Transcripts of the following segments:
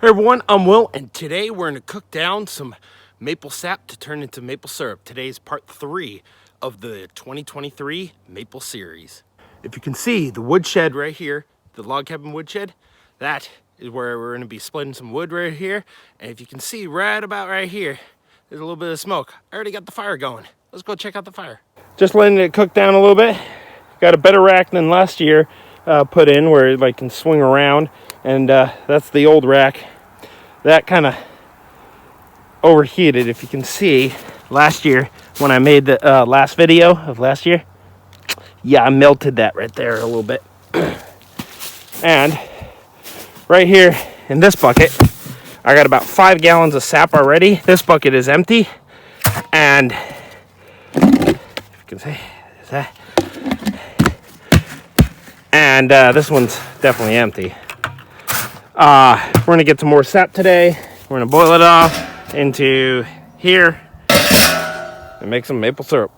Hey everyone, I'm Will, and today we're going to cook down some maple sap to turn into maple syrup. Today's part 3 of the 2023 maple series. If you can see the woodshed right here, the log cabin woodshed, that is where we're going to be splitting some wood right here. And if you can see right about right here, there's a little bit of smoke. I already got the fire going. Let's go check out the fire. Just letting it cook down a little bit. Got a better rack than last year put in where it can swing around, and that's the old rack. That kind of overheated. If you can see, last year when I made the last video of last year, yeah, I melted that right there a little bit. And right here in this bucket, I got about 5 gallons of sap already. This bucket is empty, and if you can see, there's that. And this one's definitely empty. We're gonna get some more sap today. We're gonna boil it off into here and make some maple syrup.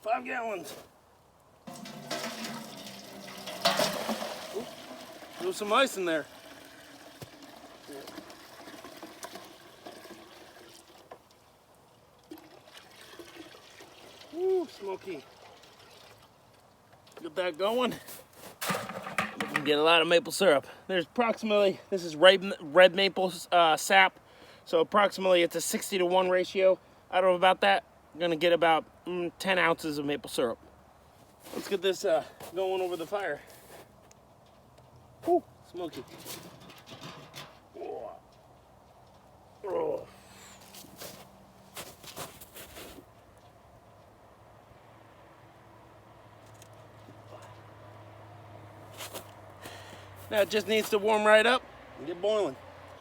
Five gallons. Ooh, there's some ice in there. Ooh, smoky. Get that going. We can get a lot of maple syrup. There's approximately, this is red maple sap, so approximately it's a 60-to-1 ratio. Out of about that, I'm gonna get about 10 ounces of maple syrup. Let's get this going over the fire. Ooh, smoky. Oh. Now it just needs to warm right up and get boiling.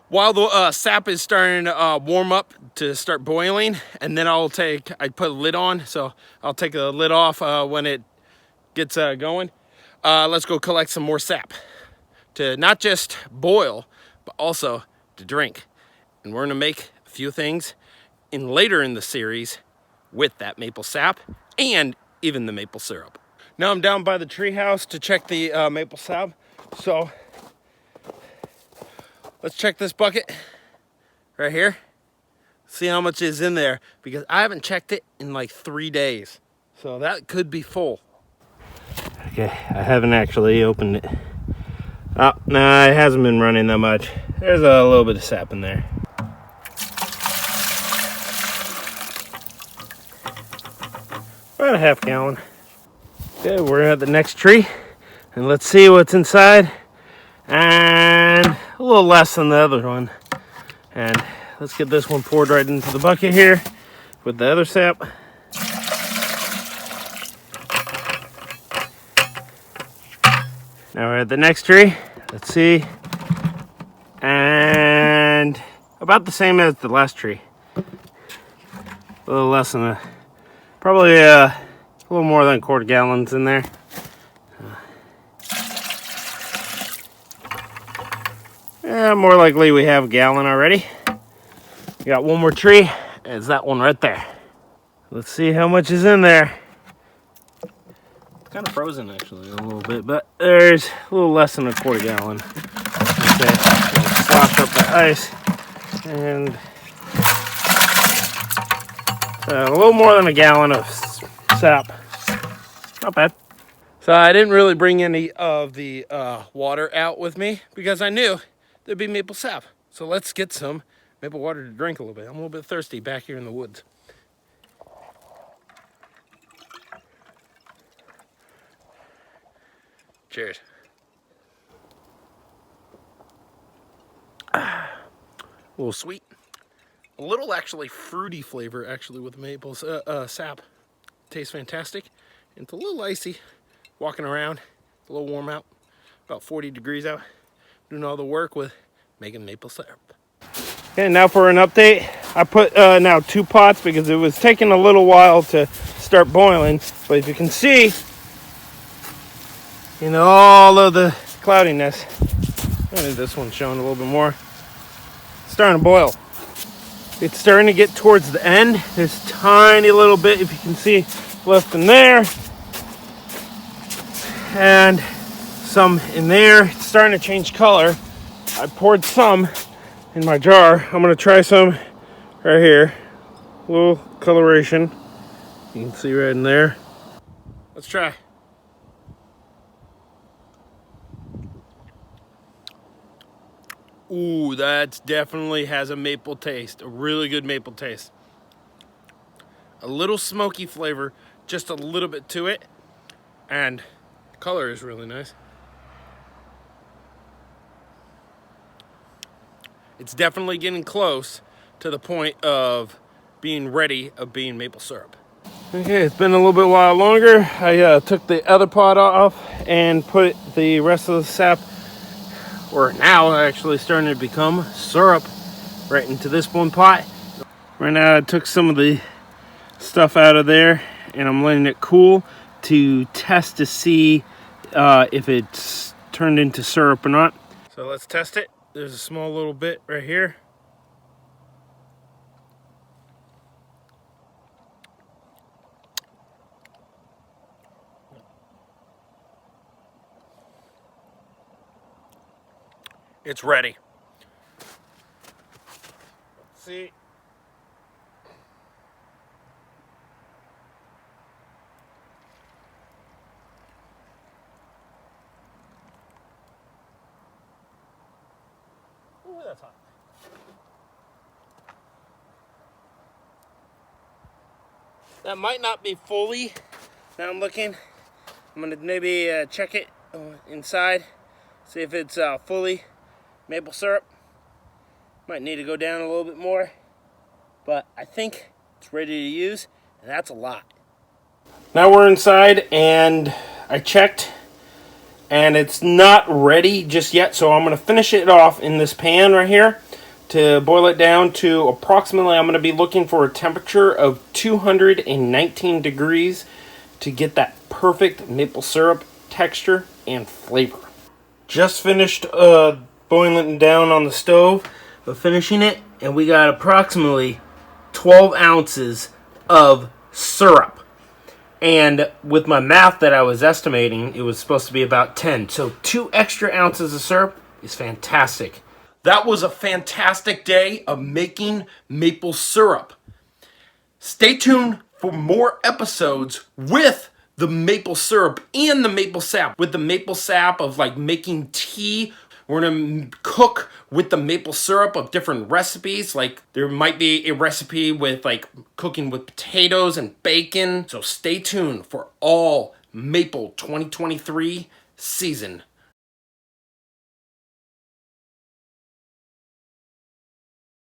While the sap is starting to warm up to start boiling, and then I put a lid on, so I'll take the lid off when it gets going. Let's go collect some more sap to not just boil, but also to drink. And we're gonna make a few things later in the series with that maple sap and even the maple syrup. Now I'm down by the treehouse to check the maple sap. So let's check this bucket right here. See how much is in there, because I haven't checked it in like 3 days. So that could be full. Okay, I haven't actually opened it. Oh, nah, it hasn't been running that much. There's a little bit of sap in there. About a half gallon. Okay, we're at the next tree. And let's see what's inside. And a little less than the other one. And let's get this one poured right into the bucket here with the other sap. Now we're at the next tree. Let's see. And about the same as the last tree. A little less than probably a little more than 1/4 gallons in there. Yeah, more likely we have a gallon already. We got one more tree. It's that one right there. Let's see how much is in there. It's kind of frozen actually a little bit, but there's a little less than a 1/4 gallon. Okay, we'll slosh up the ice, and a little more than a gallon of sap. Not bad. So I didn't really bring any of the water out with me because I knew there'd be maple sap. So let's get some maple water to drink a little bit. I'm a little bit thirsty back here in the woods. Cheers. A little sweet. A little actually fruity flavor actually with maple sap. Tastes fantastic. And it's a little icy walking around. It's a little warm out. About 40 degrees out. Doing all the work with making maple syrup. Okay, now for an update. I put now 2 pots because it was taking a little while to start boiling. But if you can see, all of the cloudiness, I think this one's showing a little bit more. It's starting to boil. It's starting to get towards the end. There's tiny little bit, if you can see, left in there, and some in there. It's starting to change color. I poured some in my jar. I'm gonna try some right here. A little coloration. You can see right in there. Let's try. Ooh, that definitely has a maple taste. A really good maple taste. A little smoky flavor, just a little bit to it. And the color is really nice. It's definitely getting close to the point of being ready of being maple syrup. Okay, it's been a little bit while longer. I took the other pot off and put the rest of the sap, or now actually starting to become syrup, right into this one pot. Right now I took some of the stuff out of there and I'm letting it cool to test to see if it's turned into syrup or not. So let's test it. There's a small little bit right here. It's ready. Let's see. Ooh, that's hot. That might not be fully. Now I'm looking. I'm gonna maybe check it inside, see if it's fully maple syrup. Might need to go down a little bit more, but I think it's ready to use, and that's a lot. Now we're inside, and I checked, and it's not ready just yet, so I'm going to finish it off in this pan right here to boil it down to approximately, I'm going to be looking for a temperature of 219 degrees to get that perfect maple syrup texture and flavor. Just finished boiling it down on the stove, but finishing it, and we got approximately 12 ounces of syrup. And with my math that I was estimating, it was supposed to be about 10. So 2 extra ounces of syrup is fantastic. That was a fantastic day of making maple syrup. Stay tuned for more episodes with the maple syrup and the maple sap. With the maple sap of like making tea, we're gonna cook with the maple syrup of different recipes. Like there might be a recipe with like cooking with potatoes and bacon. So stay tuned for all Maple 2023 season.